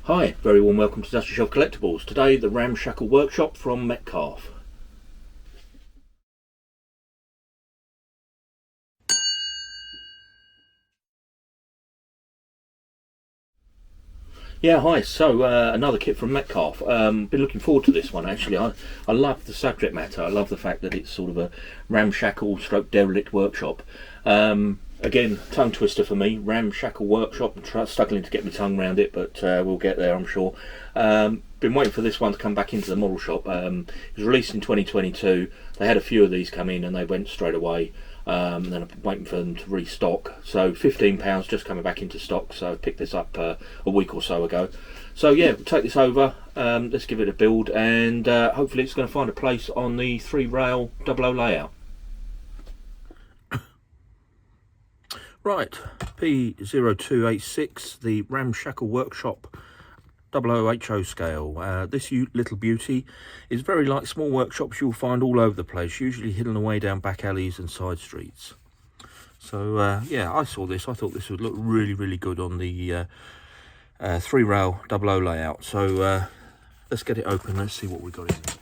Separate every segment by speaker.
Speaker 1: Hi, very warm welcome to Dusty Shelf Collectibles. Today the Ramshackle Workshop from Metcalfe. Yeah, hi. So another kit from Metcalfe. Been looking forward to this one actually. I love the subject matter. I love the fact that it's sort of a ramshackle stroke derelict workshop. Again, tongue twister for me. Ramshackle workshop. I'm struggling to get my tongue around it, but we'll get there, I'm sure. Been waiting for this one to come back into the model shop. It was released in 2022. They had a few of these come in and they went straight away. And then I'm waiting for them to restock. So £15 just coming back into stock. So I picked this up a week or so ago. So yeah, we'll take this over. Let's give it a build, and hopefully it's going to find a place on the 3-rail 00 layout. Right, P0286, the Ramshackle Workshop 00HO scale. This little beauty is very like small workshops you'll find all over the place, usually hidden away down back alleys and side streets. So yeah, I saw this. I thought this would look really good on the 3-rail 00 layout. So let's get it open. Let's see what we got in there.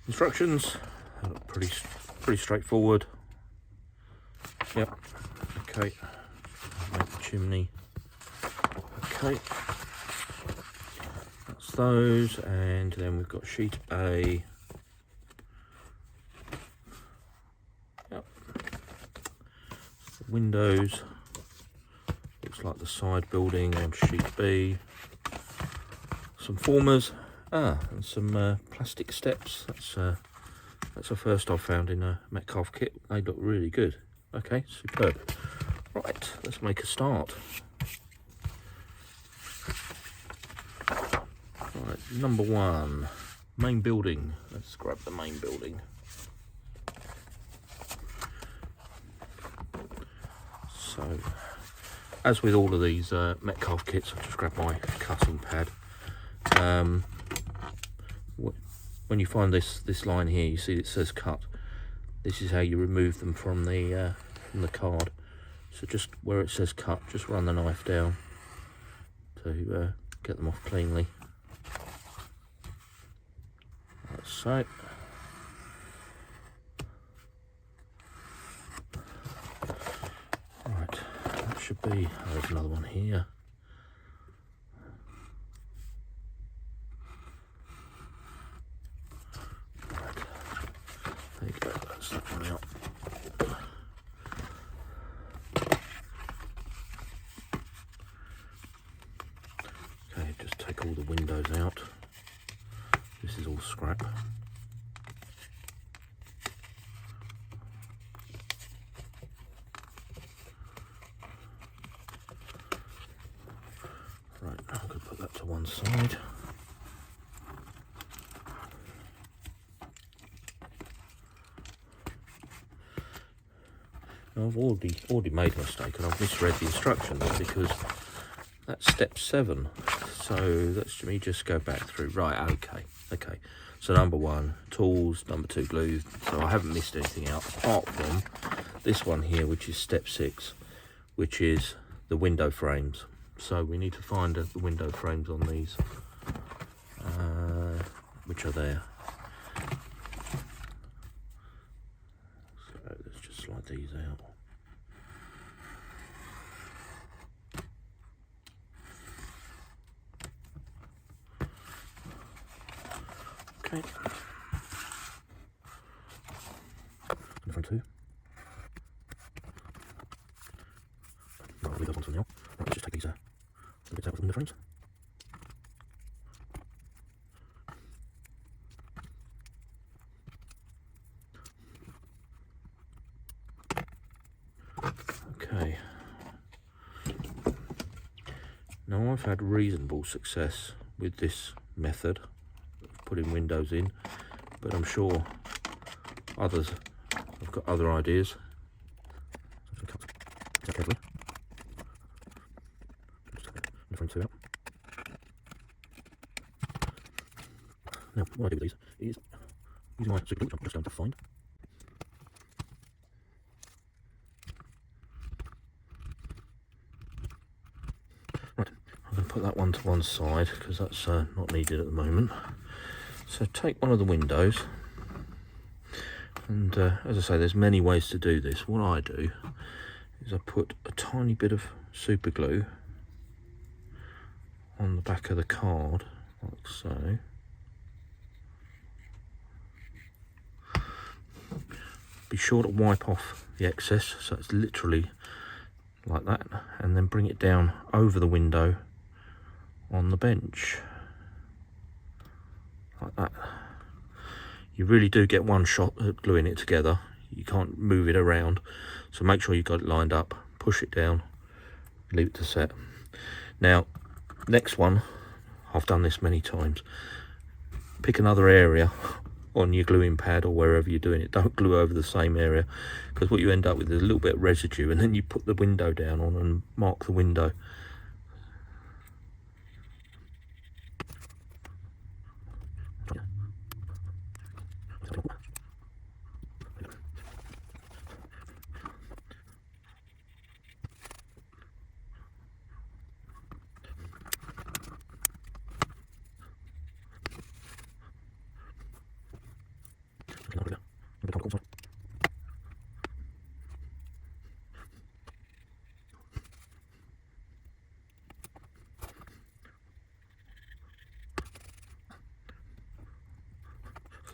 Speaker 1: Instructions look pretty straightforward. Yep. Okay. Make the chimney. Okay. That's those, and then we've got sheet A. Yep. The windows. Looks like the side building on sheet B. Some formers. And some plastic steps. That's a first I've found in a Metcalfe kit. They look really good. Okay, superb. Right, let's make a start. Right, number 1, main building. Let's grab the main building. So, as with all of these Metcalfe kits, I'll just grab my cutting pad. When you find this line here, you see it says cut. This is how you remove them from the card. So just where it says cut, just run the knife down to get them off cleanly. Like so. Right, that should be. Oh, there's another one here. There you go, that's that one out. Okay, just take all the windows out. This is all scrap. Right, I'm going to put that to one side. I've already made a mistake, and I've misread the instructions because that's step 7. So let's me just go back through. Right, okay. So number 1, tools. Number 2, glue. So I haven't missed anything out apart from this one here, which is step 6, which is the window frames. So we need to find the window frames on these, which are there. So let's just slide these out. Okay. The front 2. Right, leave those ones for now. Right, let's just take these bits out from the frames. Okay. Now I've had reasonable success with this method of putting windows in, but I'm sure others have got other ideas. Cut carefully. Just take the front 2 out. Now, what I do with these is using my super glue, which I'm just going to find. put that one to one side because that's not needed at the moment. So take one of the windows, and as I say, there's many ways to do this. What I do is I put a tiny bit of super glue on the back of the card, like so. Be sure to wipe off the excess, so it's literally like that, and then bring it down over the window on the bench, like that. You really do get one shot at gluing it together. You can't move it around, so make sure you've got it lined up, push it down, leave it to set. Now, next one, I've done this many times. Pick another area on your gluing pad or wherever you're doing it. Don't glue over the same area, because what you end up with is a little bit of residue, and then you put the window down on and mark the window.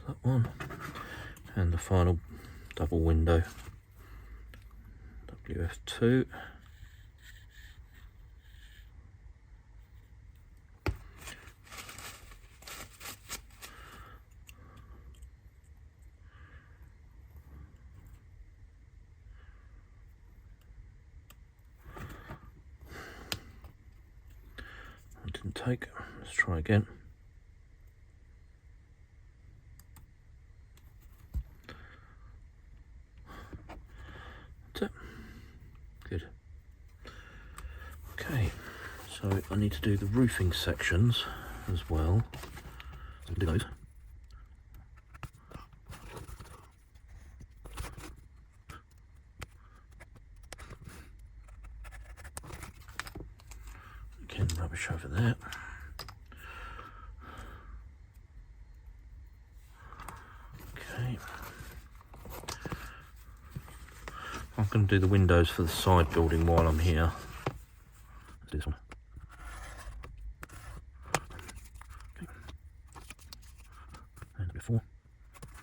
Speaker 1: That one, and the final double window, WF2. I didn't take, let's try again. That's it. Good. Okay, so I need to do the roofing sections as well. So do those. Again, rubbish over there. Okay. I'm going to do the windows for the side building while I'm here. Let's do this one. Okay. And before.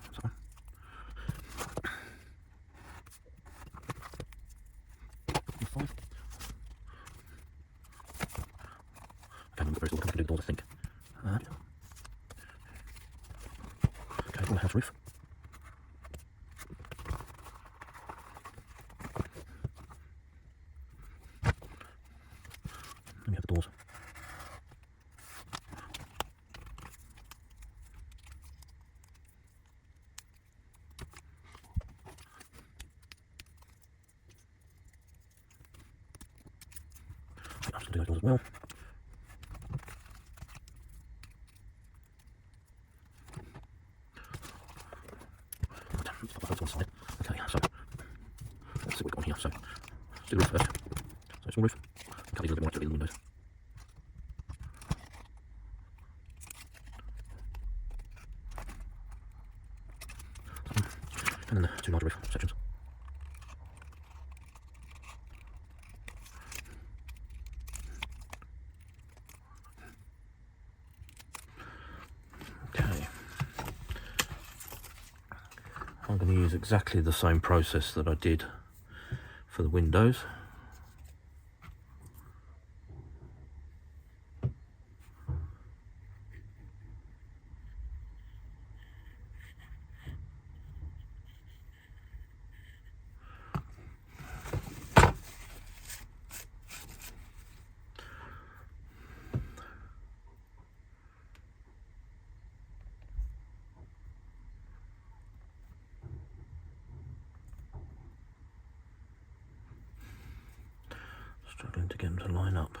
Speaker 1: That's that one. Five. Okay, I'm very still coming to do the doors, I think. Okay, all the house roof. Then we have the doors. I'm just going to do those doors as well. Let's pop that to one side. Okay, so let's see what we've got on here. So let's do the roof first. So small roof. Cut these a little bit more to the windows. And then the two larger roof sections. Okay. I'm going to use exactly the same process that I did for the windows. Struggling to get them to line up.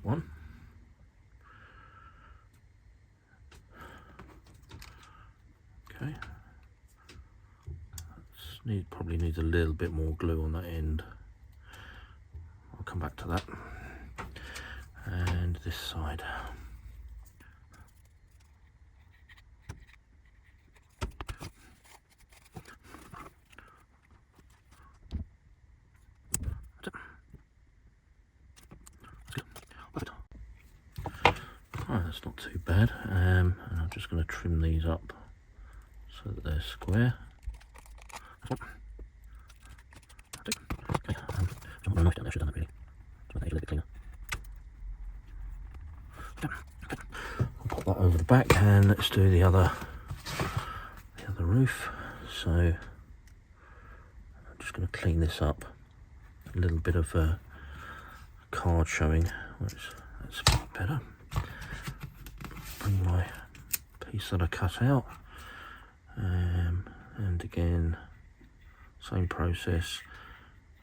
Speaker 1: That's one. Okay. Probably needs a little bit more glue on that end. I'll come back to that. And this side. That's not too bad, and I'm just going to trim these up so that they're square. Okay, I've got a knife down there, I should have done it really. So make it a little bit cleaner. Okay. I'll pop that over the back, and let's do the other roof. So I'm just going to clean this up. A little bit of a card showing. That's better. Bring my piece that I cut out, and again, same process.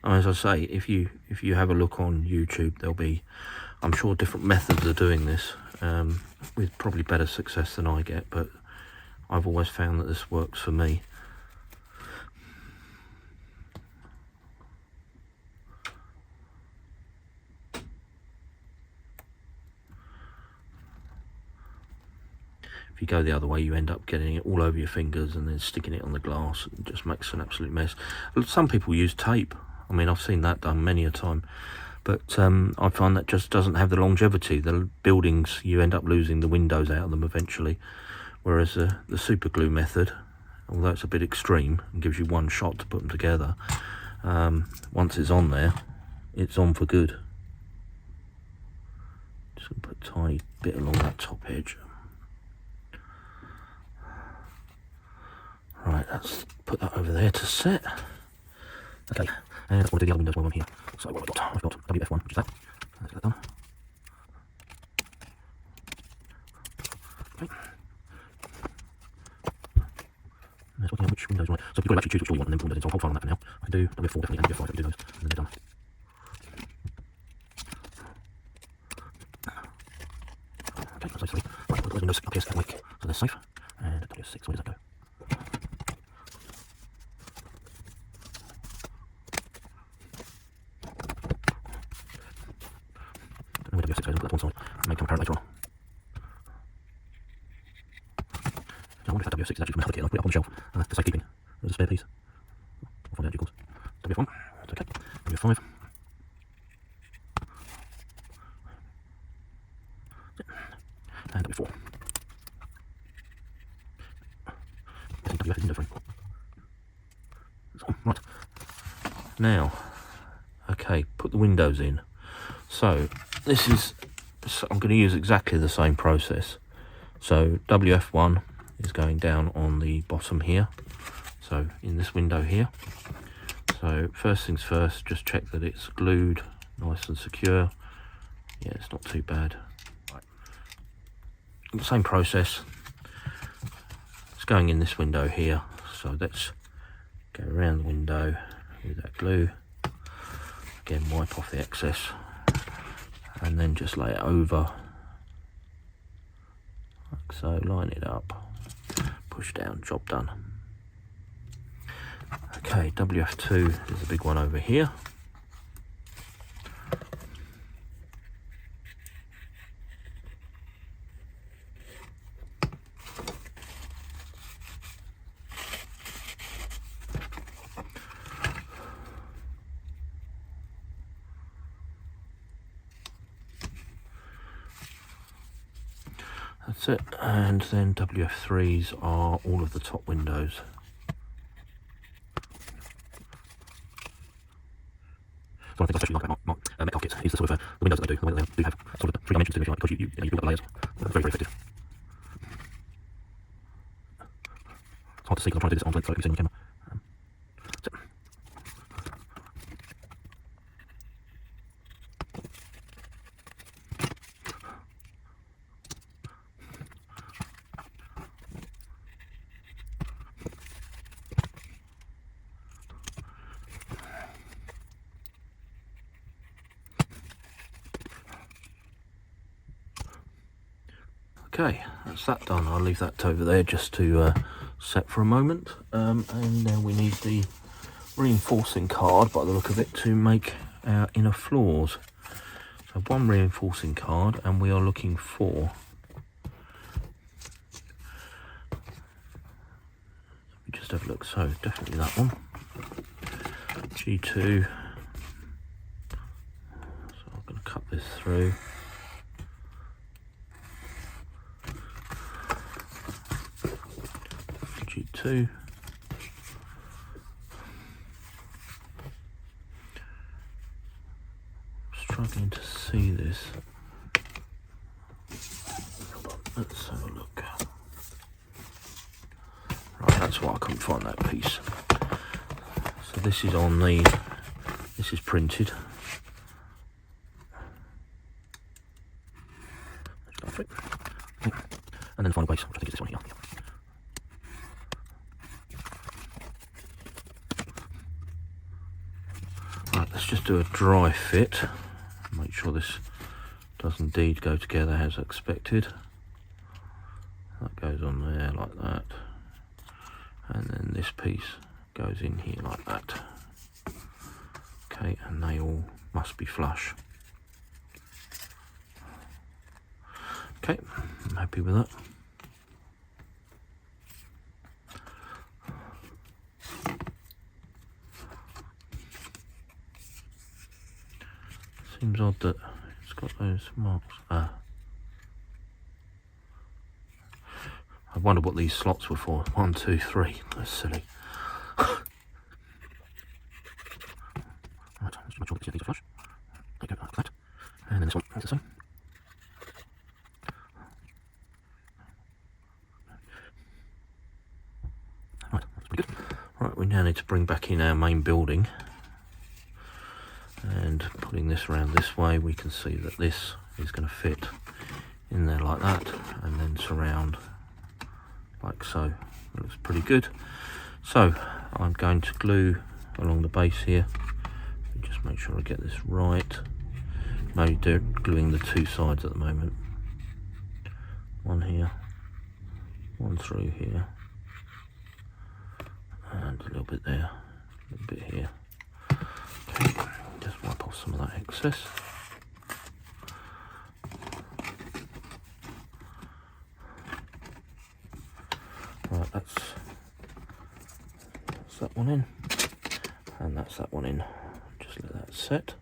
Speaker 1: As I say, if you have a look on YouTube, there'll be, I'm sure, different methods of doing this, with probably better success than I get, but I've always found that this works for me. If you go the other way, you end up getting it all over your fingers and then sticking it on the glass. It just makes an absolute mess. Some people use tape. I mean, I've seen that done many a time, but I find that just doesn't have the longevity. The buildings, you end up losing the windows out of them eventually, whereas the super glue method, although it's a bit extreme and gives you one shot to put them together, once it's on there, it's on for good. Just going to put a tiny bit along that top edge. Right, let's put that over there to set. Okay, and let's want to do the other windows while I'm here. So what have I got? I've got WF1, which is that. Let's get that done. Okay. Let's work out which windows you want. So you've got to actually choose which door you want and then put windows in. So I'll hold fire on that for now. I can do WF4 definitely, and WF5 if we do those, and then they're done. Okay, that's those three. Right, put those windows up here so that so they're safe. And WF6, where does that go? Where WF6 goes, and put that to one side and make them apparent later on. I wonder if that WF6 is actually from another kit, and I'll put it up on the shelf for safekeeping. There's a spare piece. I'll find out due course. WF1, that's okay. WF5. And WF4. I think WF is window frame. So, right. Now, okay, put the windows in. So, this is, I'm going to use exactly the same process. So, WF1 is going down on the bottom here. So, in this window here. So, first things first, just check that it's glued nice and secure. Yeah, it's not too bad. Right. Same process. It's going in this window here. So, let's go around the window with that glue. Again, wipe off the excess. And then just lay it over, like so, line it up, push down, job done. Okay, WF2 is the big one over here. That's it, and then WF3s are all of the top windows. So I think I especially like about Metcalfe kits is the sort of the windows that they do. The way that they do have sort of 3 dimensions to them, if you like, because you build up the layers. Very, very effective. It's hard to see because I'm trying to do this at arm's length so it can be seen on camera. That's it. Okay, that's that done. I'll leave that over there just to set for a moment. And then we need the reinforcing card, by the look of it, to make our inner floors. So one reinforcing card, and we are looking for, let me just have a look. So definitely that one, G2. So I'm going to cut this through. G2. Struggling to see this. Let's have a look. Right, that's why I couldn't find that piece. So this is on the, this is printed. And then the final base, which I think is this one here. Right, let's just do a dry fit. Make sure this does indeed go together as expected. That goes on there like that. And then this piece goes in here like that. Okay, and they all must be flush. Okay, I'm happy with that. Seems odd that it's got those marks. I wonder what these slots were for. 1, 2, 3. That's silly. Right, let's make sure that these are flush. There you go, like that. And then this one is the same. Right, that's pretty good. Right, we now need to bring back in our main building. And putting this around this way, we can see that this is going to fit in there like that, and then surround like so. It looks pretty good. So I'm going to glue along the base here. Just make sure I get this right. Maybe gluing the two sides at the moment. One here, one through here, and a little bit there, a little bit here. Okay. Just wipe off some of that excess. Right, that's that one in, and that's that one in. Just let that set.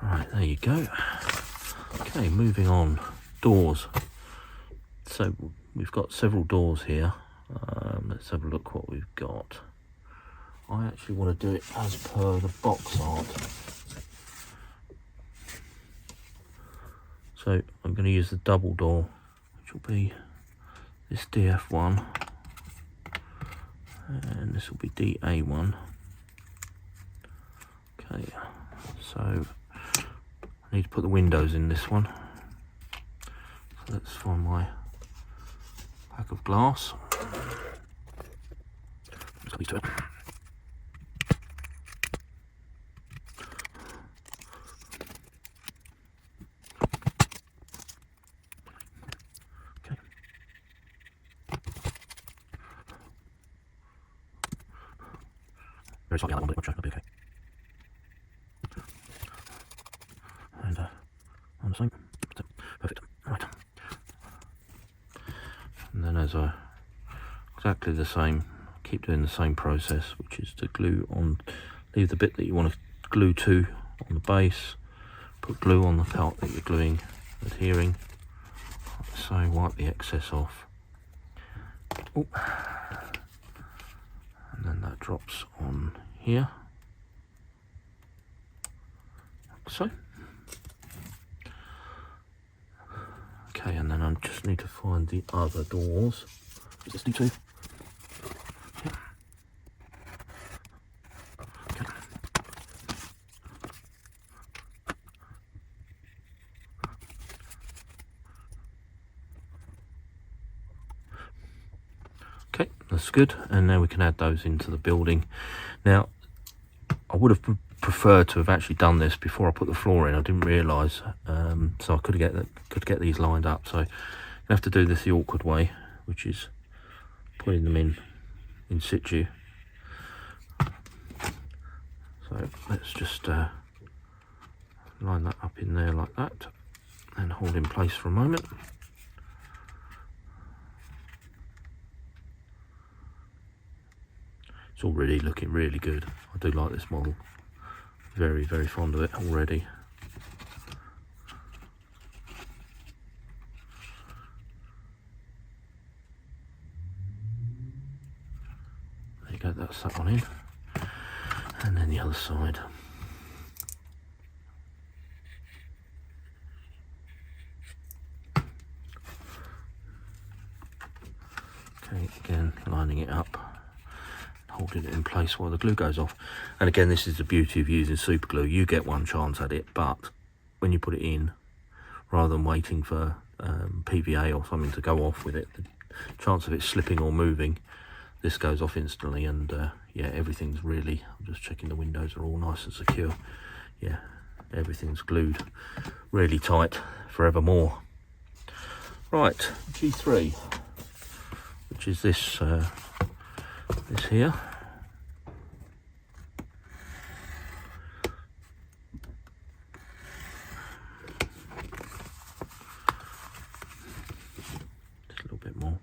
Speaker 1: Right, there you go. Okay, moving on. Doors. So we've got several doors here. Let's have a look what we've got. I actually want to do it as per the box art. So I'm going to use the double door, which will be this DF1, and this will be DA1. Okay, so I need to put the windows in this one. So let's find my pack of glass. Let's got these two. Okay. Very slightly out that one, but that'll be okay. And on the same. Perfect. Right. And then as I exactly the same, keep doing the same process, which is to glue on, leave the bit that you want to glue to on the base, put glue on the part that you're gluing, adhering, so wipe the excess off. Ooh. And then that drops on here, like so. Okay, and then I just need to find the other doors. Is this D2? Yeah. Okay. Okay, that's good. And now we can add those into the building. Now, I would have prefer to have actually done this before I put the floor in. I didn't realise, so I could get these lined up. So you have to do this the awkward way, which is putting them in situ. So let's just line that up in there like that and hold in place for a moment. It's already looking really good. I do like this model. Very, very fond of it already. There you go, that's that one in. And then the other side. Okay, again, lining it up, holding it in place while the glue goes off. And again, this is the beauty of using super glue. You get one chance at it, but when you put it in, rather than waiting for PVA or something to go off with it, the chance of it slipping or moving, this goes off instantly. And yeah, everything's really, I'm just checking the windows are all nice and secure. Yeah, everything's glued really tight forevermore. Right, G3, which is this this here. Just a little bit more.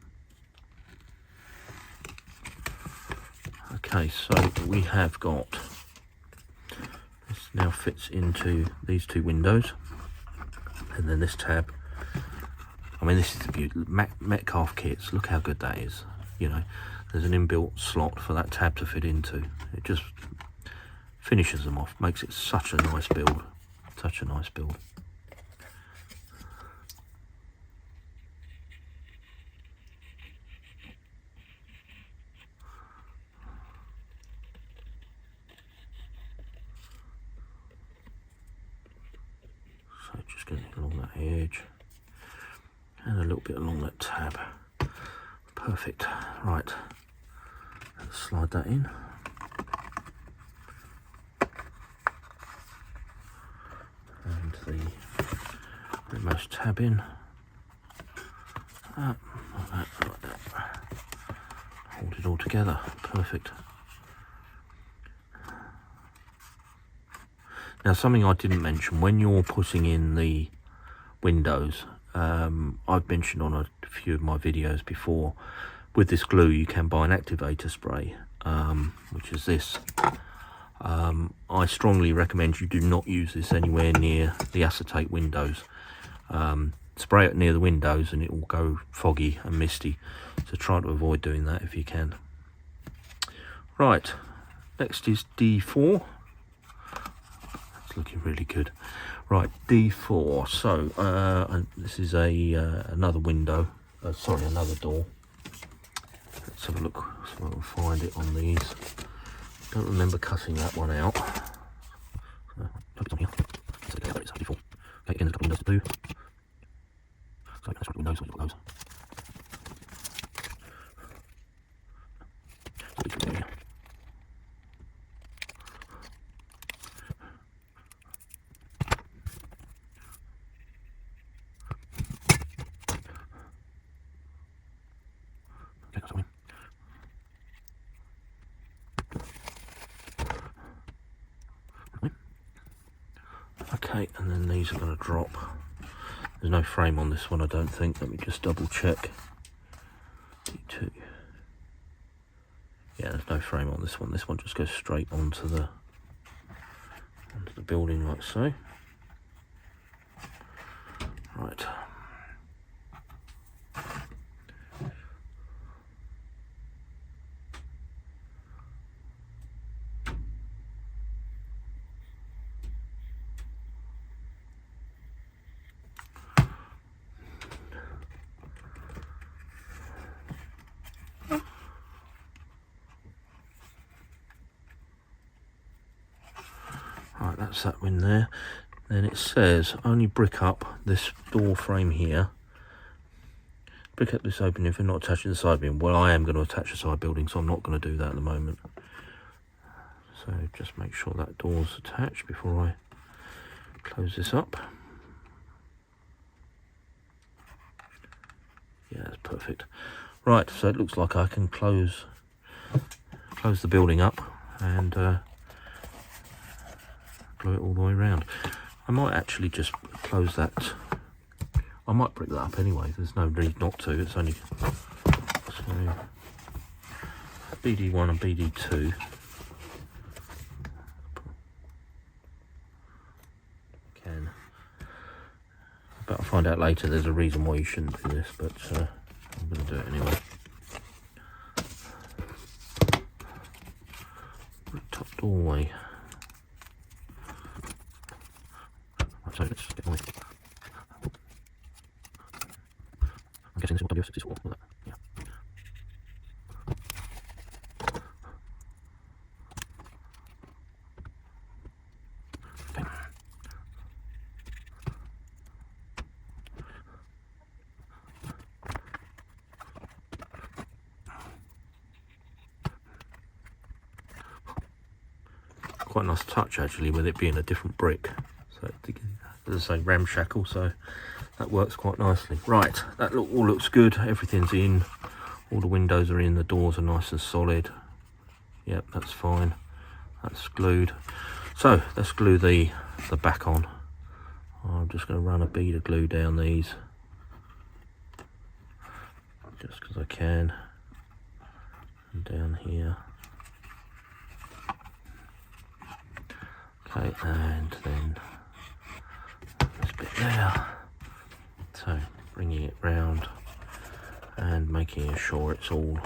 Speaker 1: Okay, so we have got, this now fits into these two windows, and then this tab. I mean, this is the beauty. Metcalfe kits, look how good that is. You know, there's an inbuilt slot for that tab to fit into. It just finishes them off, makes it such a nice build. Such a nice build. So just getting along that edge. And a little bit along that tab. Perfect. Right. Let's slide that in. And the remote tab in. Like that, like that. Hold it all together. Perfect. Now, something I didn't mention, when you're putting in the windows, I've mentioned on a few of my videos before, with this glue you can buy an activator spray, which is this. I strongly recommend you do not use this anywhere near the acetate windows. Spray it near the windows and it will go foggy and misty, so try to avoid doing that if you can. Right, next is D4. It's looking really good. Right, D4. So this is another window. Sorry, another door. Let's have a look. So we'll find it on these. Don't remember cutting that one out. So, it's on here. So there it is, D4. Okay, again, there's a couple windows to do. So let's windows. So we've got those. So D4 here. Okay, and then these are going to drop. There's no frame on this one, I don't think. Let me just double check. D2. Yeah, there's no frame on this one. This one just goes straight onto the building like so. Right. Right, that's that one there. Then it says only brick up this door frame here. Brick up this opening if you're not attaching the side beam. Well, I am going to attach the side building, so I'm not going to do that at the moment. So just make sure that door's attached before I close this up. Yeah, that's perfect. Right, so it looks like I can close the building up and glue it all the way around. I might actually just close that. I might brick that up anyway. There's no need not to. It's only so BD1 and BD2. But I'll find out later there's a reason why you shouldn't do this, but I'm going to do it anyway. Top doorway. Right, so let's get away. I'm guessing this will W64. Yeah. Okay. Quite a nice touch actually, with it being a different brick. So as I say, ramshackle, so that works quite nicely. Right, that all looks good. Everything's in. All the windows are in. The doors are nice and solid. Yep, that's fine. That's glued. So let's glue the back on. I'm just going to run a bead of glue down these, just because I can, and down here. Okay, and then this bit there. So bringing it round and making sure it's all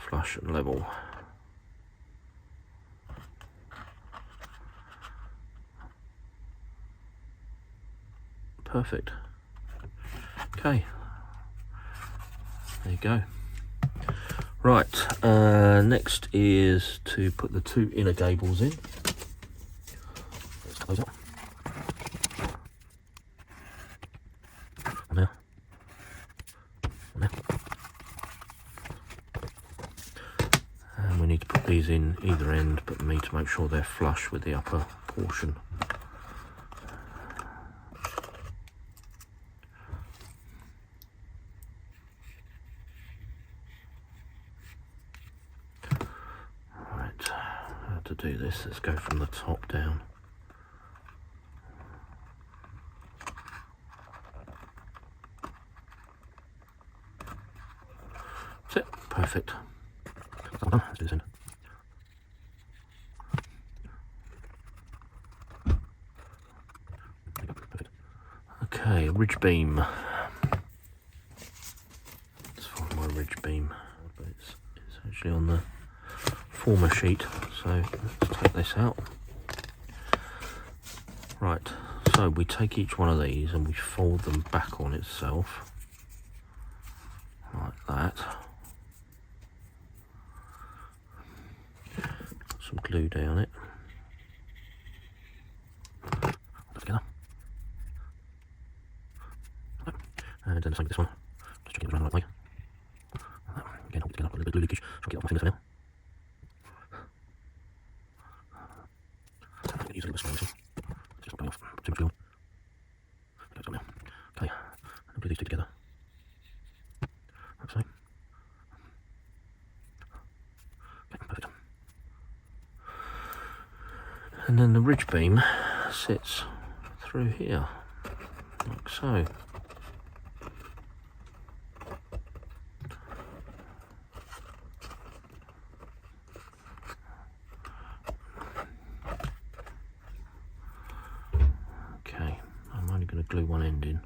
Speaker 1: flush and level. Perfect. Okay, there you go. Right, next is to put the two inner gables in. Let's close up. Now. Now. And we need to put these in either end, but we need to make sure they're flush with the upper portion. To do this, let's go from the top down. That's it, perfect. Well done. Let's do this in. Perfect. Okay, ridge beam. Let's find my ridge beam, but it's actually on the former sheet, so let's take this out. Right, so we take each one of these and we fold them back on itself like that. Put some glue down it. Put it together. And then the same with this one. Just checking it around the right way. Again, hold it together, put a little bit of glue leakage, so I'll get it off my fingers for now. Use a little bit of spray. It's just not going off. Put too much glue on. Okay, it's got now. Okay, and glue these two together. Like so. Okay, perfect. And then the ridge beam sits through here, like so. Going to glue one end in.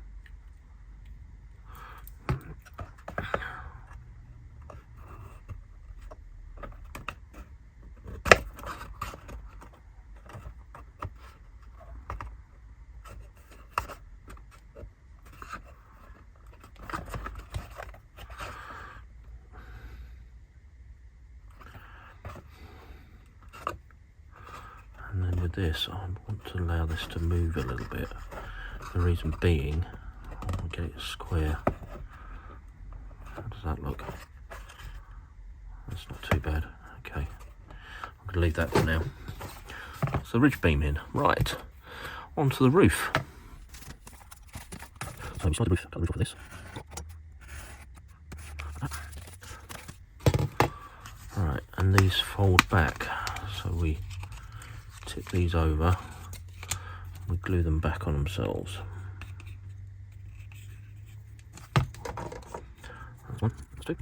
Speaker 1: And then with this, I want to allow this to move a little bit. The reason being, I want to get it square. How does that look? That's not too bad. Okay, I'm going to leave that for now. So ridge beam in, right, onto the roof. So we slide the roof, cut the roof off of this. Right, and these fold back, so we tip these over, we glue them back on themselves. That's one, that's two.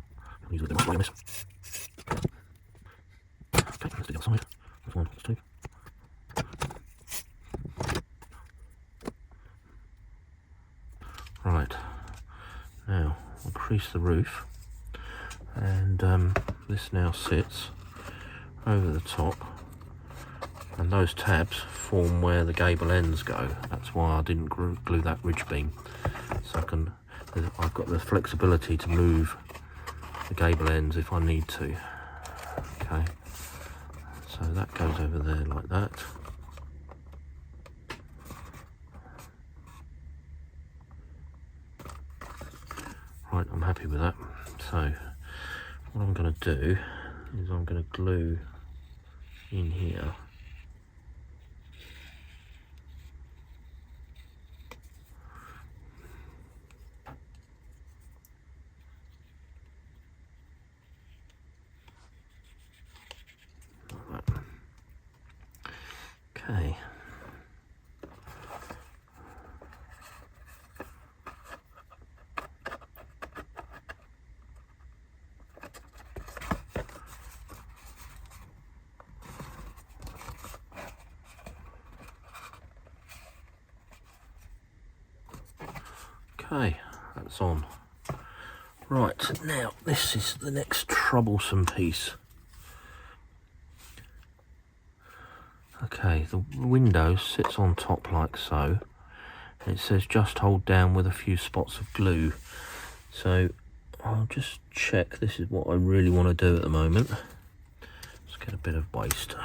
Speaker 1: I'll use a bit more on this. Okay, let's do the other side. That's one, that's two. Right, now we'll crease the roof, and this now sits over the top, and those tabs form where the gable ends go. That's why I didn't glue that ridge beam, so I've got the flexibility to move the gable ends if I need to. Okay, so that goes over there like that. Right, I'm happy with that. So what I'm going to do is I'm going to glue in here. Like that. Okay. Okay, that's on. Right, now this is the next troublesome piece. Okay, the window sits on top like so. It says just hold down with a few spots of glue. So I'll just check this is what I really want to do at the moment. Let's get a bit of waste.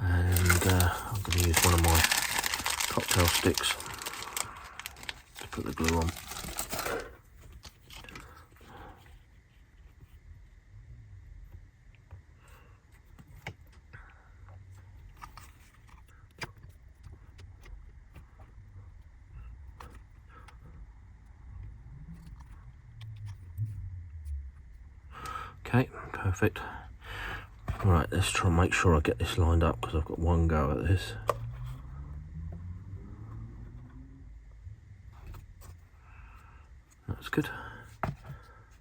Speaker 1: And I'm going to use one of my cocktail sticks to put the glue on. Okay, perfect. Right, let's try and make sure I get this lined up because I've got one go at this. That's good.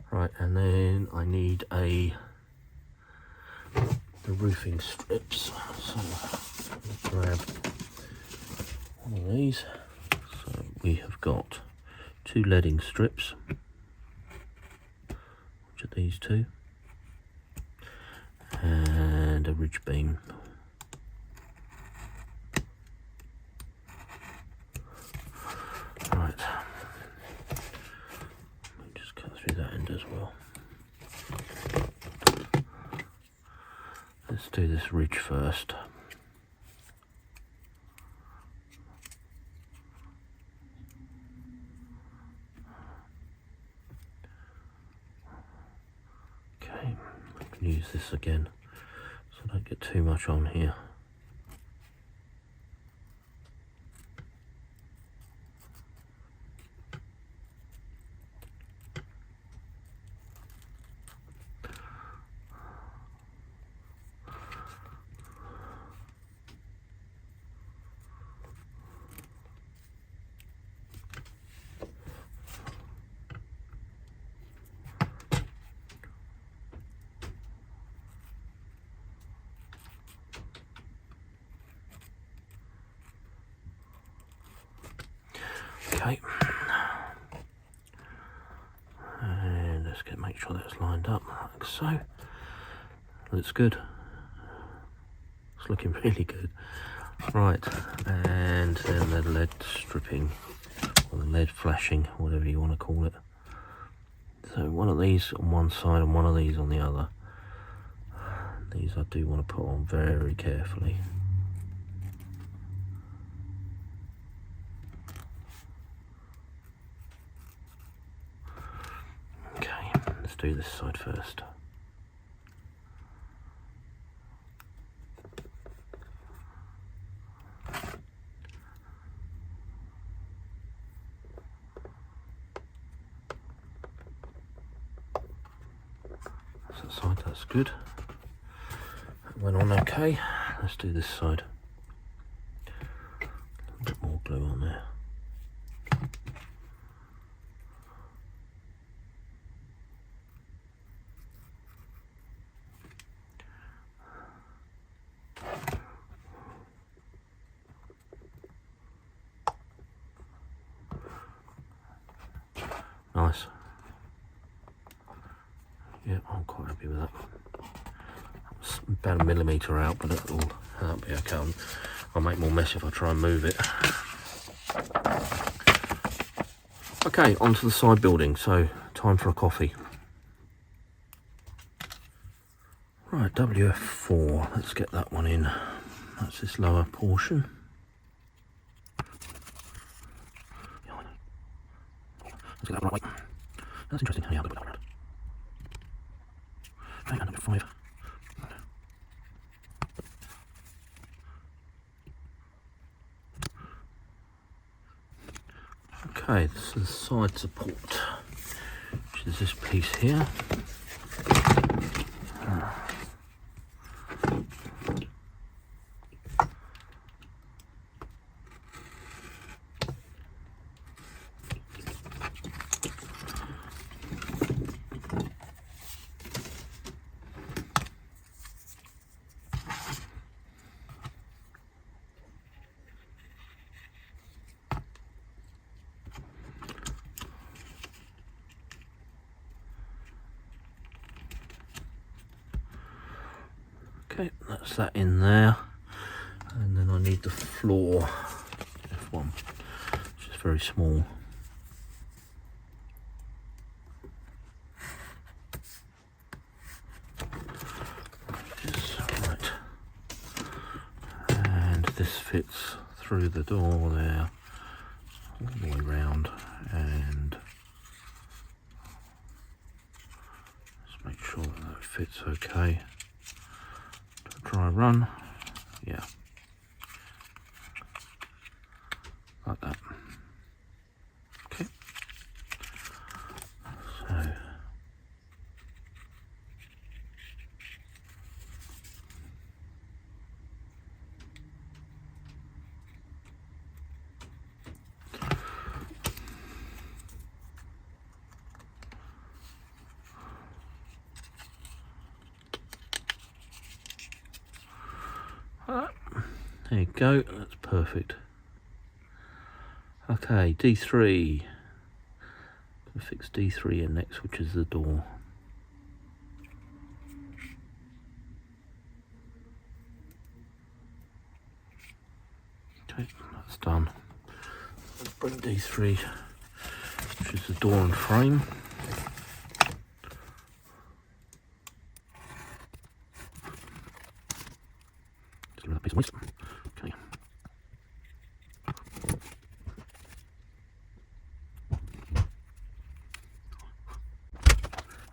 Speaker 1: Right, and then I need the roofing strips. So grab one of these. So we have got 2 leading strips, which are these 2, and a ridge beam. Right, let me just cut through that end as well. Let's do this ridge first. Okay, I can use this again so I don't get too much on here. Okay, and let's make sure that's lined up like so. Looks good. It's looking really good. Right, and then the lead stripping, or the lead flashing, whatever you want to call it. So one of these on one side and one of these on the other. These I do want to put on very carefully. Okay, let's do this side first.
Speaker 2: that's good. That went on okay. Let's do this side. A bit more glue on there. Nice. Yeah, I'm quite happy with that. It's about 1 millimetre out, but that'll be okay. I'll make more mess if I try and move it. Okay, onto the side building. So, time for a coffee. Right, WF4. Let's get that one in. That's this lower portion. Let's get that right. That's interesting. Yeah, I'll go with that round. Okay, and number 5. Okay, this is the side support, which is this piece here. Okay, that's that in there, and then I need the floor, F1, which is very small. Right, and this fits through the door there, all the way round, and let's make sure that fits okay. Dry run, yeah, like that. Okay, so there you go, that's perfect. Okay, D3. Gonna fix D3 in next, which is the door. Okay, that's done. Let's bring D3, which is the door and frame. Just another piece of waste. Okay.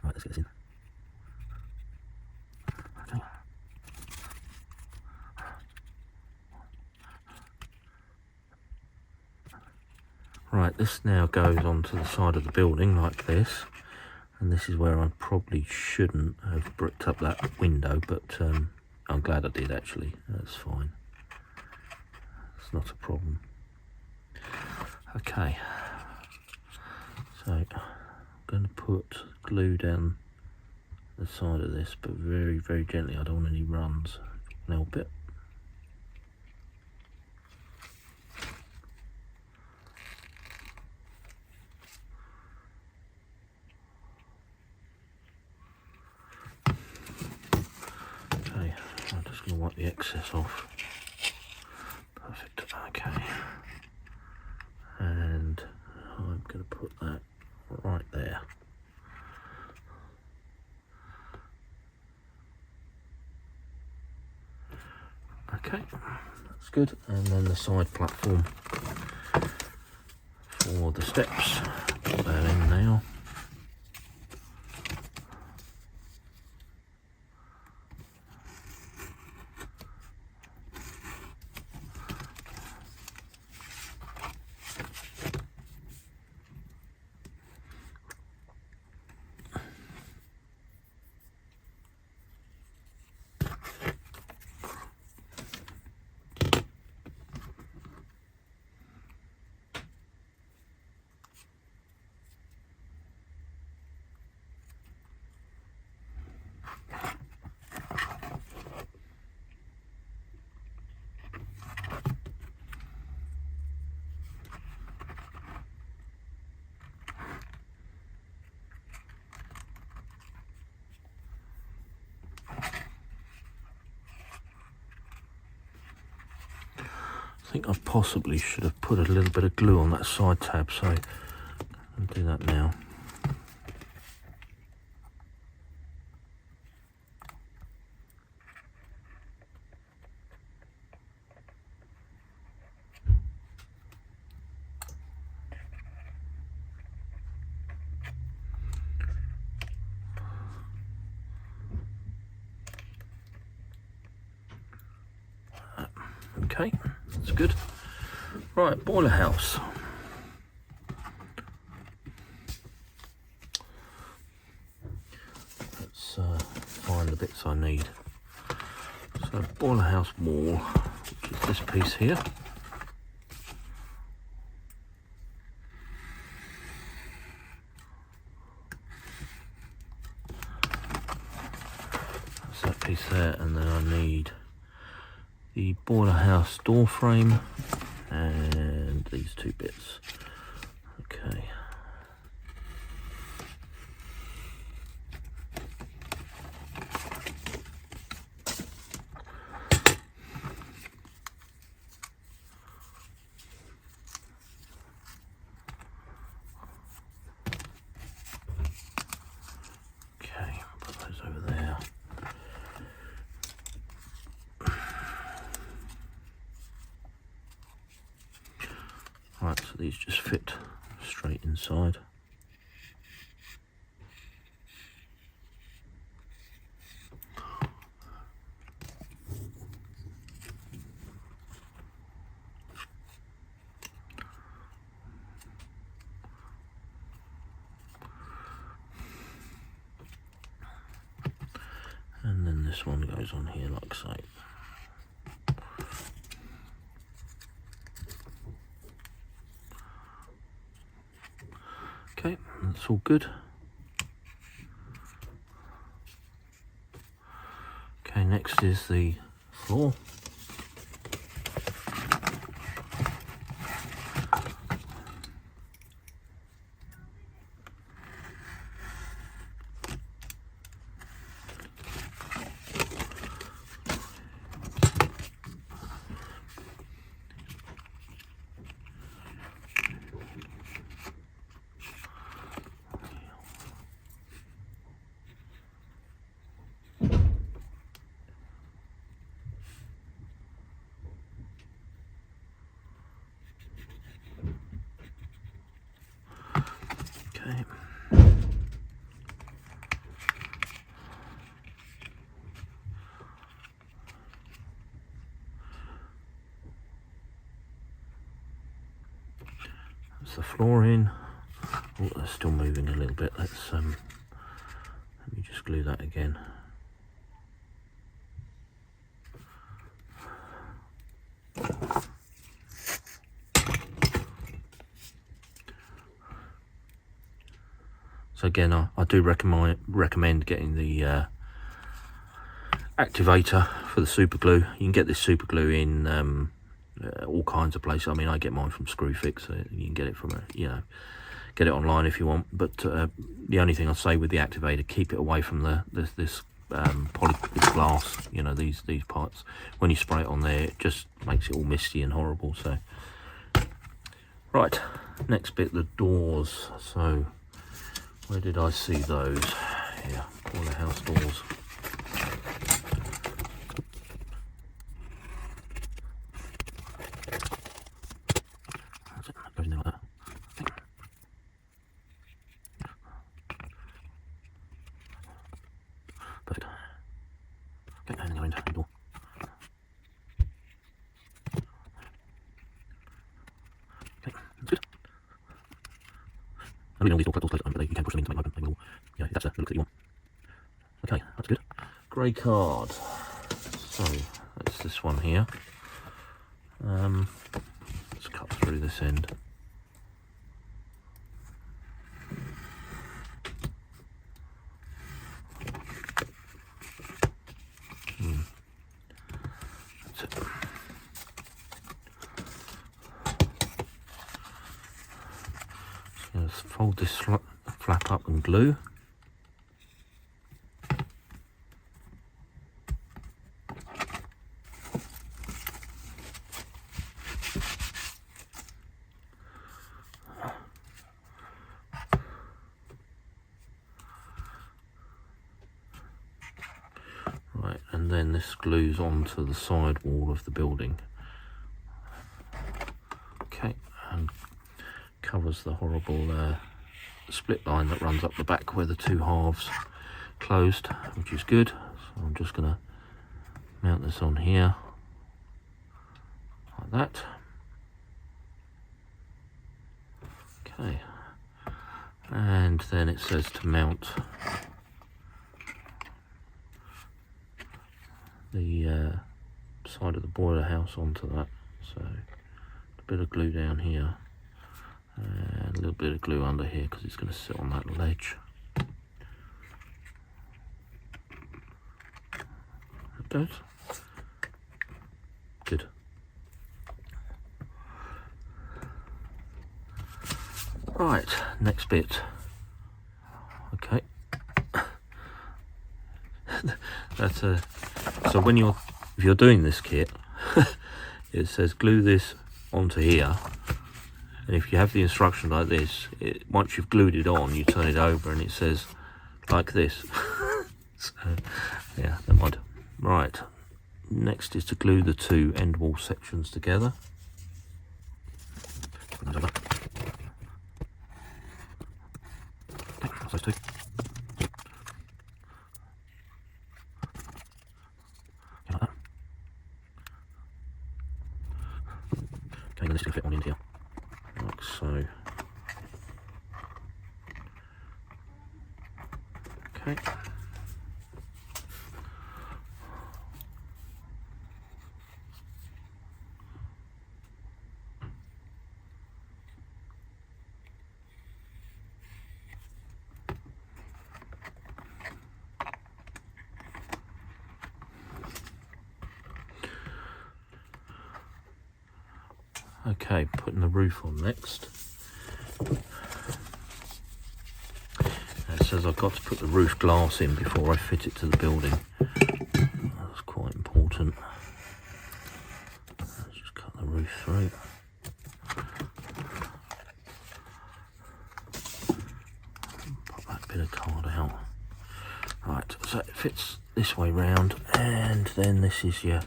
Speaker 2: Right, let's get this in. Okay. Right, this now goes onto the side of the building like this, and this is where I probably shouldn't have bricked up that window, but I'm glad I did actually. That's fine. It's not a problem. Okay, so I'm going to put glue down the side of this, but very, very gently. I don't want any runs. If you can help it. Okay, I'm just going to wipe the excess off. Perfect. Okay, and I'm going to put that right there. Okay, that's good. And then the side platform for the steps. Put that in now. think I possibly should have put a little bit of glue on that side tab, so I'll do that now. Okay, that's good. Right, boiler house. Let's find the bits I need. So boiler house wall, which is this piece here. That's that piece there, and then I need the boiler house door frame and these two bits. Okay. Okay, put those over there. Right, so these just fit straight inside. And then this one goes on here like so. Okay, that's all good. Okay, next is the floor. Okay. That's the flooring. Oh, they're still moving a little bit. Let's let me just glue that again. So again, I do recommend getting the activator for the super glue. You can get this super glue in all kinds of places. I mean, I get mine from Screwfix. So you can get it from get it online if you want. But the only thing I say with the activator, keep it away from this this glass. You know, these parts. When you spray it on there, it just makes it all misty and horrible. So right, next bit, the doors. So where did I see those? Yeah, boiler house doors. That's it, that goes in there like that. Perfect. Okay, and then go into the door. Okay, that's good. I really know these door close, but you can push them in to make them open. They will, yeah, that's the look that you want. Okay, that's good. Grey card. So that's this one here. Let's cut through this end. That's it. So let's fold this flap up and glue. and then this glues onto the side wall of the building. Okay, and covers the horrible split line that runs up the back where the two halves closed, which is good. So I'm just going to mount this on here like that. Okay, and then it says to mount the side of the boiler house onto that. So a bit of glue down here and a little bit of glue under here because it's going to sit on that ledge. It does. Good. Right, next bit. Okay. That's so if you're doing this kit, it says glue this onto here, and if you have the instruction like this, once you've glued it on, you turn it over and it says like this. So yeah, never mind. Right, next is to glue the two end wall sections together. Okay, that's those two. Like that. Okay, then this is going to fit on in here, like so. Okay. Okay, putting the roof on next. It says I've got to put the roof glass in before I fit it to the building. That's quite important. Let's just cut the roof through. Pop that bit of card out. Right, so it fits this way round, and then this is your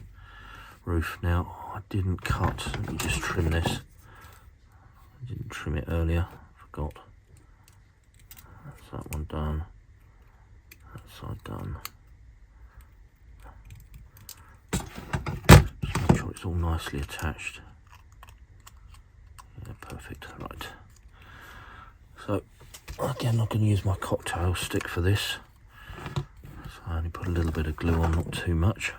Speaker 2: roof. Now, I didn't cut, let me just trim this. I didn't trim it earlier, forgot. That's that one done, that side done. Just make sure it's all nicely attached. Yeah, perfect, right. So, again, I'm going to use my cocktail stick for this. So I only put a little bit of glue on, not too much.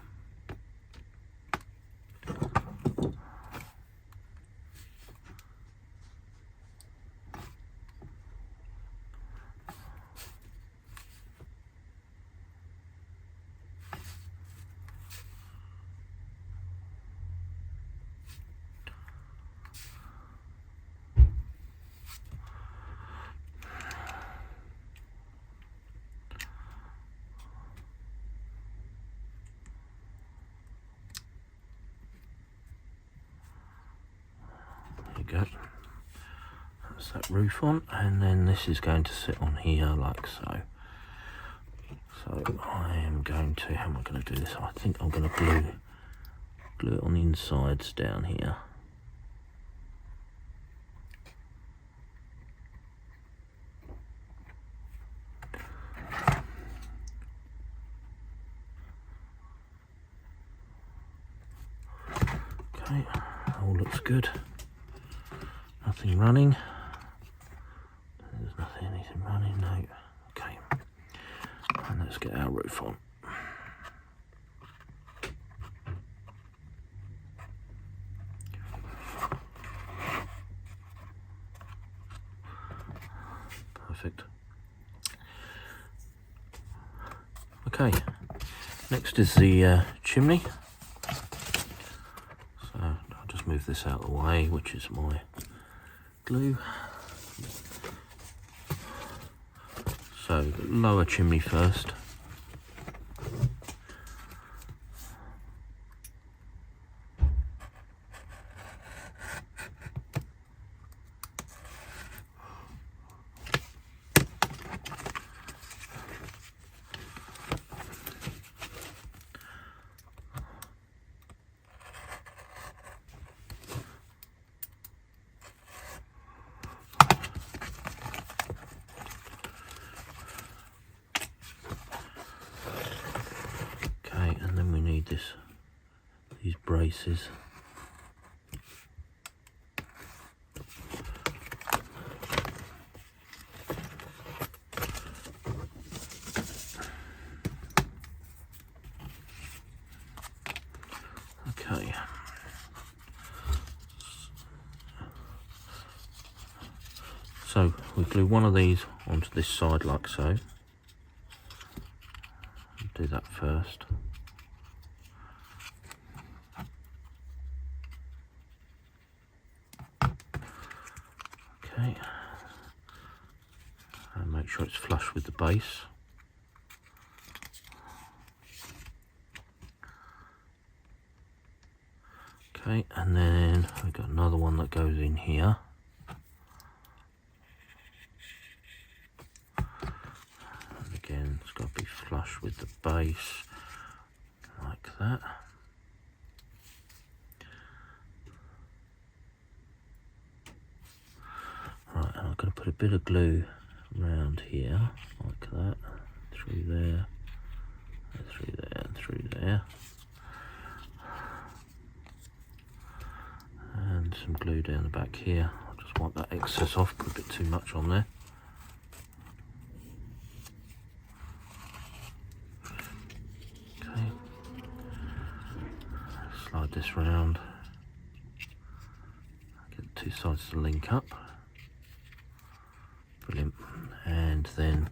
Speaker 2: Go. That's that roof on, and then this is going to sit on here like so. So I am going to, how am I going to do this? I think I'm going to glue it on the insides down here. Okay, all looks good. Nothing running. There's anything running, no. Okay. And let's get our roof on. Perfect. Okay. Next is the chimney. So I'll just move this out of the way, which is my glue. So lower chimney first. these braces. Okay. So we glue one of these onto this side like so. Do that first. Okay. And make sure it's flush with the base. Okay, and then we've got another one that goes in here. And again, it's got to be flush with the base, like that. Right, and I'm going to put a bit of glue around here, like that, through there, and through there, and through there. And some glue down the back here. I'll just wipe that excess off, put a bit too much on there. Okay. Slide this round. Get the two sides to link up. Brilliant. And then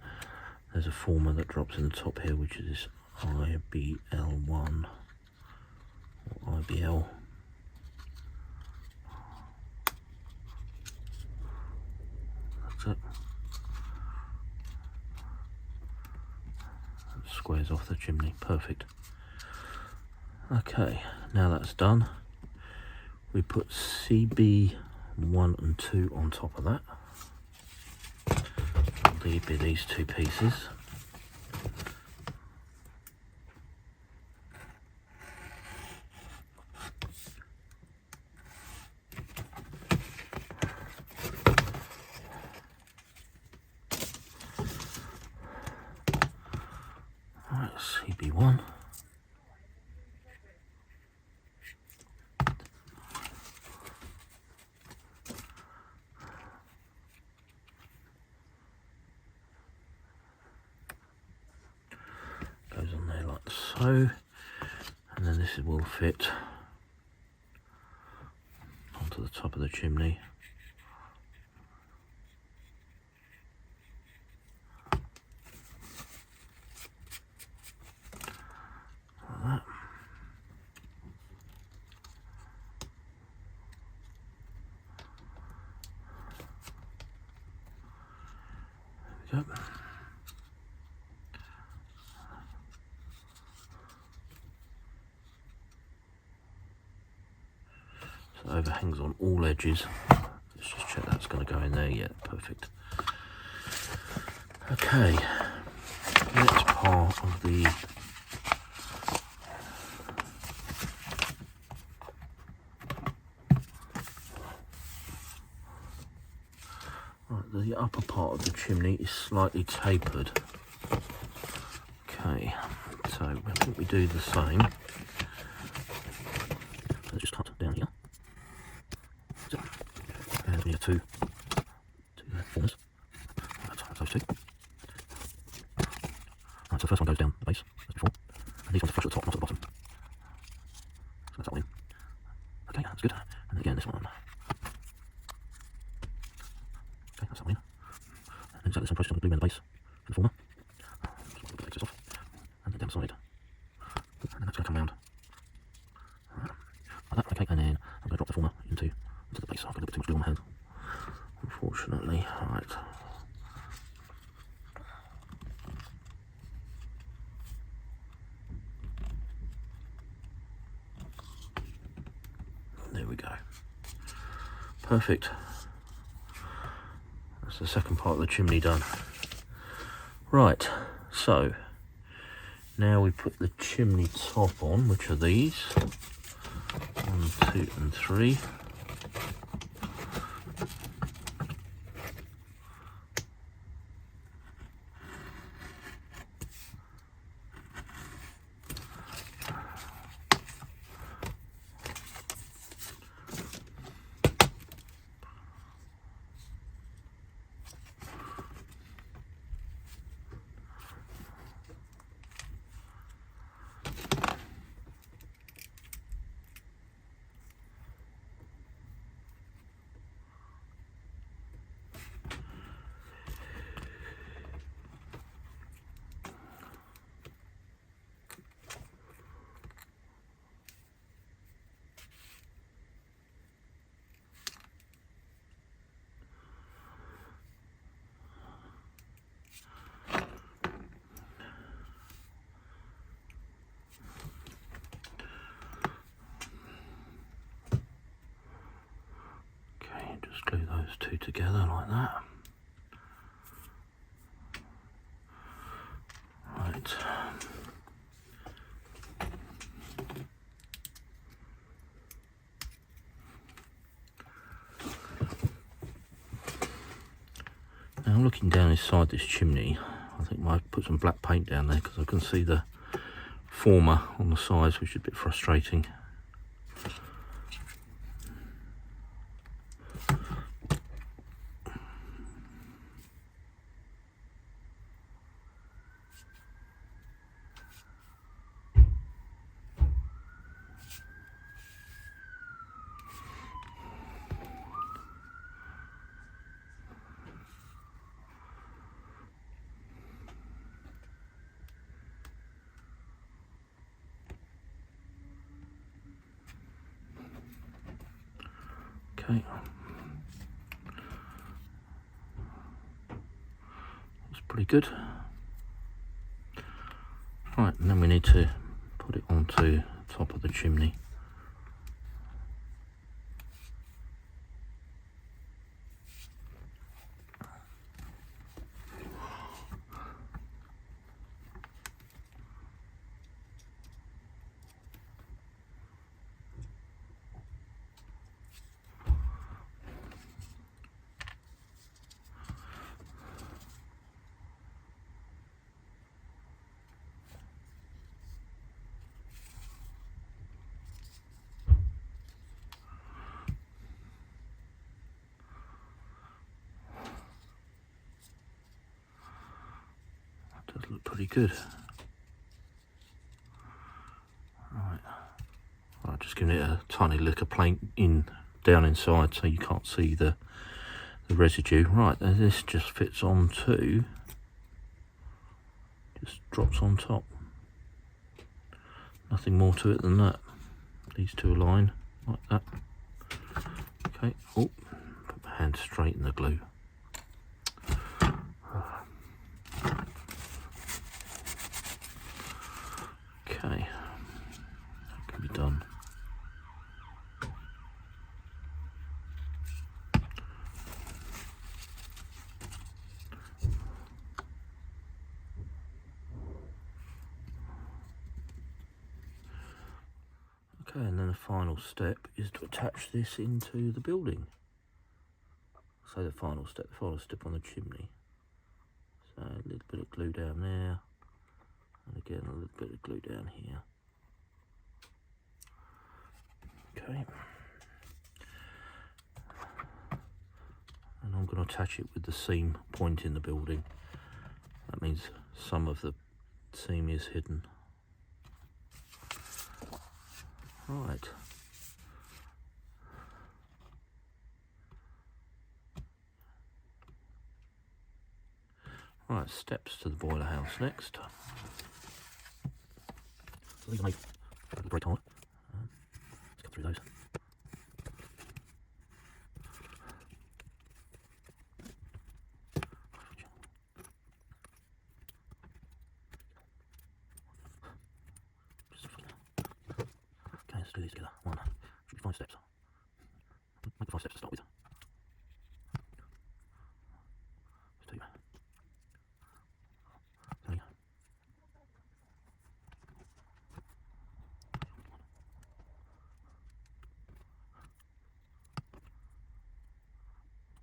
Speaker 2: there's a former that drops in the top here, which is this IBL1 or IBL. That's it. That squares off the chimney. Perfect. Okay, now that's done, we put CB1 and 2 on top of that. These be these two pieces. Right, CB1. Goes on there like so, and then this will fit onto the top of the chimney. Like that. There we go. So it overhangs on all edges. Let's just check that's going to go in there. Yeah, perfect. Okay, next part of the the upper part of the chimney is slightly tapered. Okay, so I think we do the same. Let's just cut down here. And we have two formers. That's those two. Right, so the first one goes down the base, as before. And these ones are flush at the top, not at the bottom. So that's that one in. Okay, that's good. And then again, this one. Okay, that's that one in. And exactly the same process on the glue around the base for the former. Just wipe the excess off. And then down the side. And then that's going to come round. Like that, okay, and then I'm going to drop the former into the base. I've got a bit too much glue on my hand, unfortunately. Right. There we go. Perfect. That's the second part of the chimney done. Right, so now we put the chimney top on, which are these. 1, 2 and 3. together like that. Right. Now I'm looking down inside this chimney. I think I might put some black paint down there because I can see the former on the sides, which is a bit frustrating. Okay. That's pretty good. Right, and then we need to put it onto the top of the chimney. Does look pretty good. Right, just giving it a tiny lick of paint down inside so you can't see the residue. Right, and this just fits onto, just drops on top. Nothing more to it than that. These two align like that. Okay, oh, put my hand straight in the glue. Okay, that can be done. Okay, and then the final step is to attach this into the building. So the final step on the chimney. So a little bit of glue down there, and again a little bit of glue down here. Okay. And I'm going to attach it with the seam point in the building. That means some of the seam is hidden. Right. Right, steps to the boiler house next. So these are made very hard. Let's cut through those. Okay, let's do these together. One, should be 5 steps. Make it 5 steps to start with. 2, 3.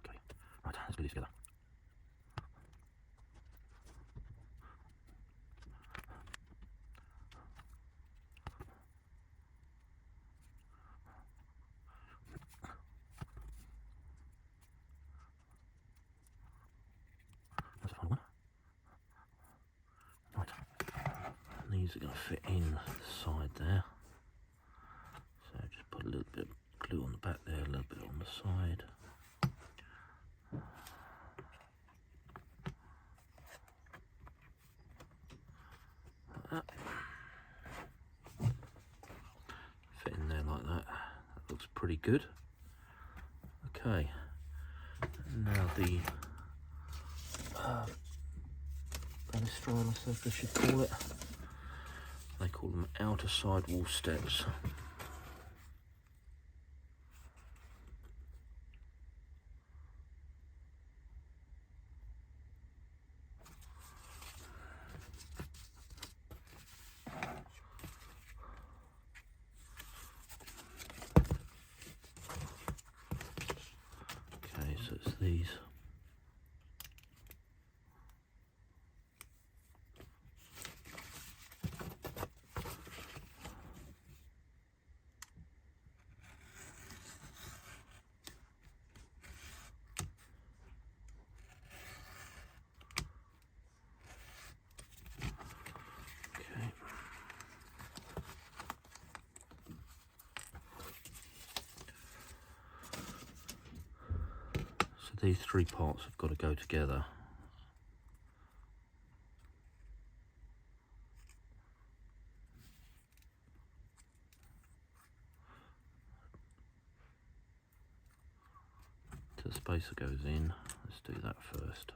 Speaker 2: Okay, right, let's do these together. That's the final one. Right, and these are going to fit in the side there. So just put a little bit of glue on the back there, a little bit on the side. Like that. Fit in there like that. That looks pretty good. Okay, now the balustrade, I suppose they should call it. They call them outer side wall steps. these. These three parts have got to go together. So the spacer goes in. Let's do that first.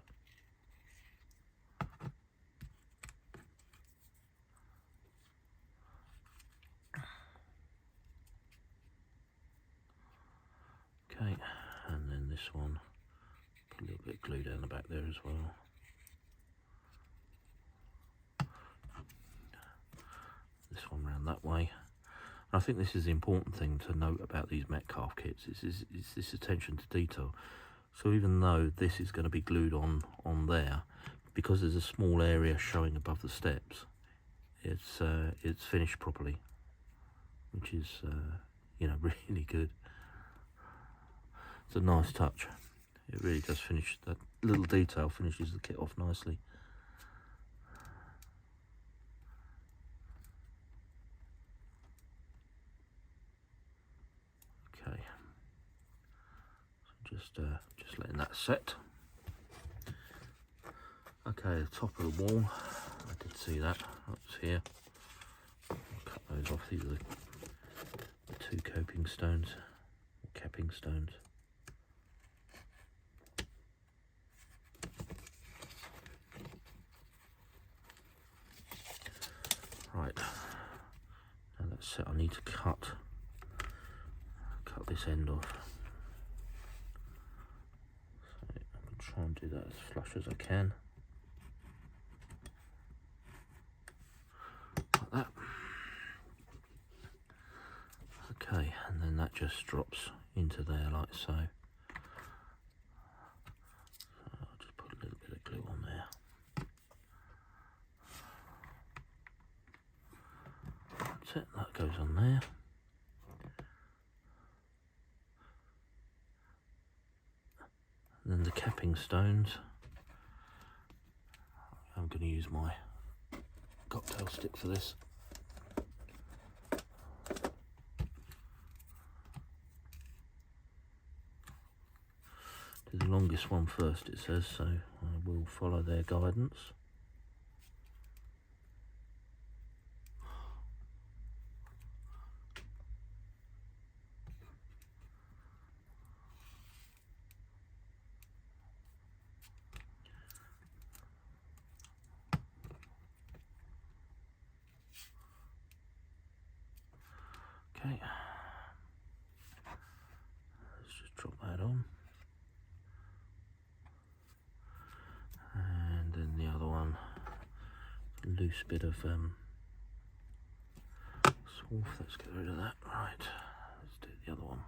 Speaker 2: Okay, and then this one. A little bit of glue down the back there as well. This one round that way. And I think this is the important thing to note about these Metcalfe kits. Is this attention to detail. So even though this is going to be glued on there, because there's a small area showing above the steps, it's finished properly, which is you know, really good. It's a nice touch. It really does finish, that little detail finishes the kit off nicely. Okay, so just letting that set. Okay, the top of the wall, I did see that, that's here. I'll cut those off. These are the two coping stones, or capping stones. Right, now that's set. I need to cut this end off. So I'm going to try and do that as flush as I can. Like that. Okay, and then that just drops into there like so. So I'll just put a little bit of glue on there. That's it, that goes on there. And then the capping stones, I'm going to use my cocktail stick for this. Do the longest one first, it says, so I will follow their guidance. Okay, let's just drop that on, and then the other one, loose bit of swarf. Let's get rid of that. Right, let's do the other one.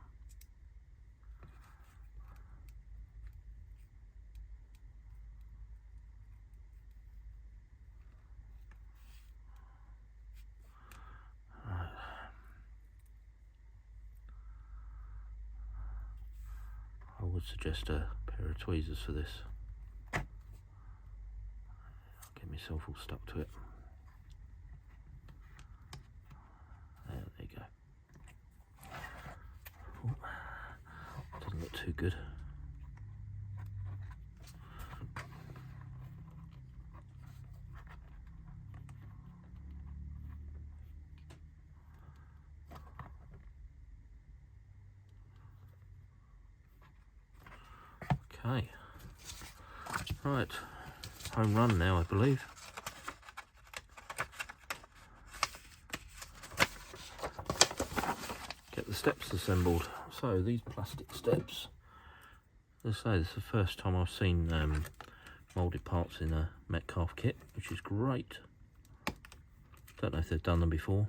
Speaker 2: I would suggest a pair of tweezers for this. I'll get myself all stuck to it. There you go. Oh, doesn't look too good. Okay, right, home run now, I believe. Get the steps assembled. So these plastic steps, as I say, this is the first time I've seen moulded parts in a Metcalfe kit, which is great. Don't know if they've done them before.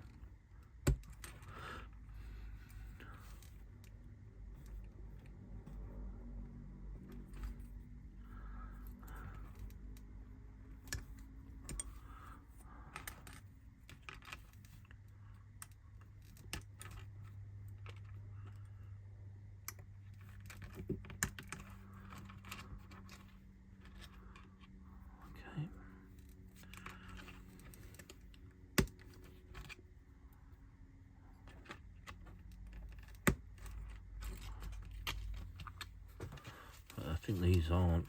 Speaker 2: think these aren't.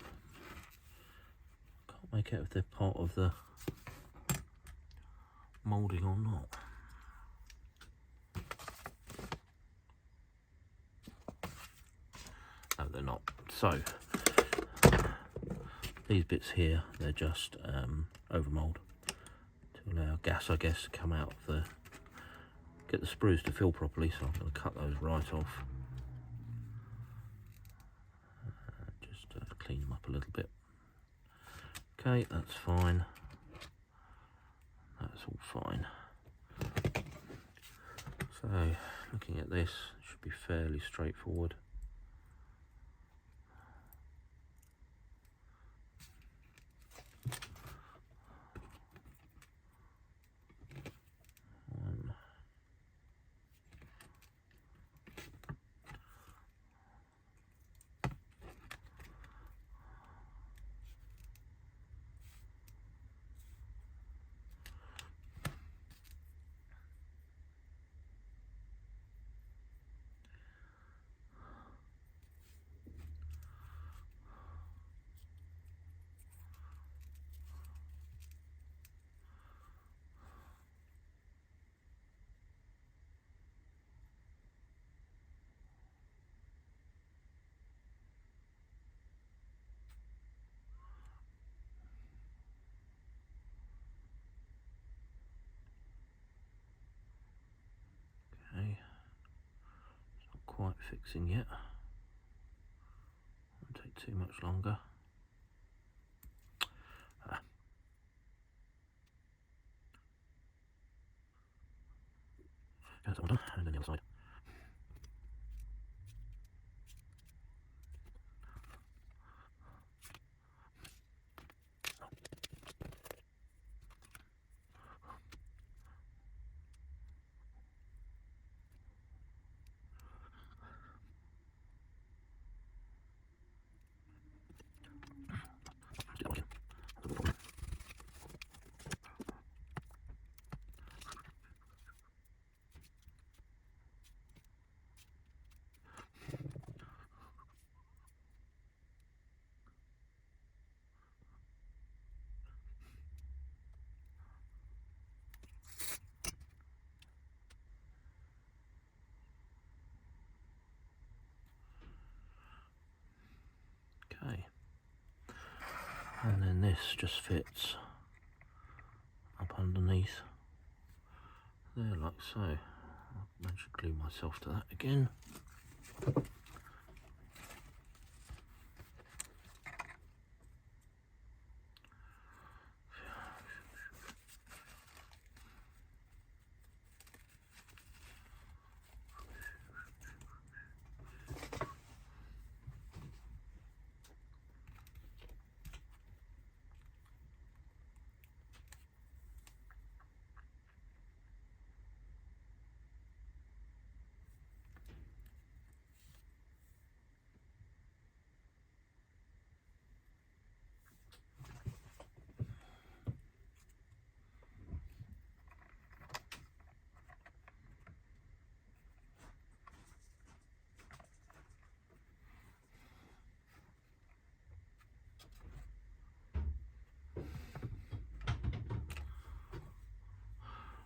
Speaker 2: Can't make out if they're part of the moulding or not. No, they're not. So these bits here, they're just over mould to allow gas, I guess, to come out of the, get the sprues to fill properly. So I'm going to cut those right off. Just clean them up a little bit. Okay, that's fine. That's all fine. So looking at this, it should be fairly straightforward. Okay, it's not quite fixing yet. Won't take too much longer. That's all done, and then the other side. Let's do that one again. That's a good problem. Okay, and then this just fits up underneath there like so. I'll manage to glue myself to that again.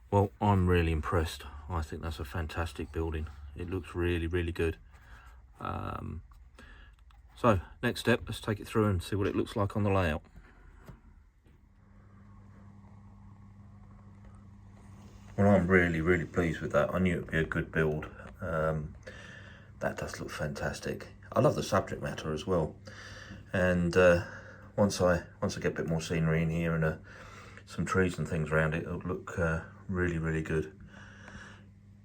Speaker 2: Well, I'm really impressed. I think that's a fantastic building. It looks really, really good. So, next step, let's take it through and see what it looks like on the layout. Well, I'm really, really pleased with that. I knew it would be a good build. That does look fantastic. I love the subject matter as well. And once I get a bit more scenery in here and some trees and things around it, it'll look really, really good.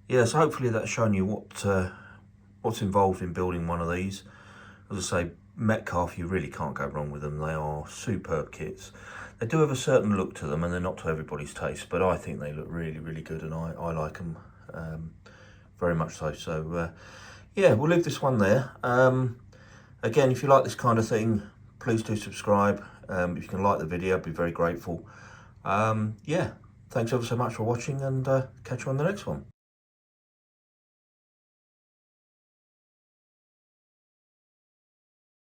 Speaker 2: Yeah, so hopefully that's shown you what's involved in building one of these. As I say, Metcalfe, you really can't go wrong with them. They are superb kits. They do have a certain look to them, and they're not to everybody's taste, but I think they look really, really good, and I like them very much so. So yeah, we'll leave this one there. Again, if you like this kind of thing, please do subscribe. If you can like the video, I'd be very grateful. Yeah, thanks ever so much for watching, and catch you on the next one.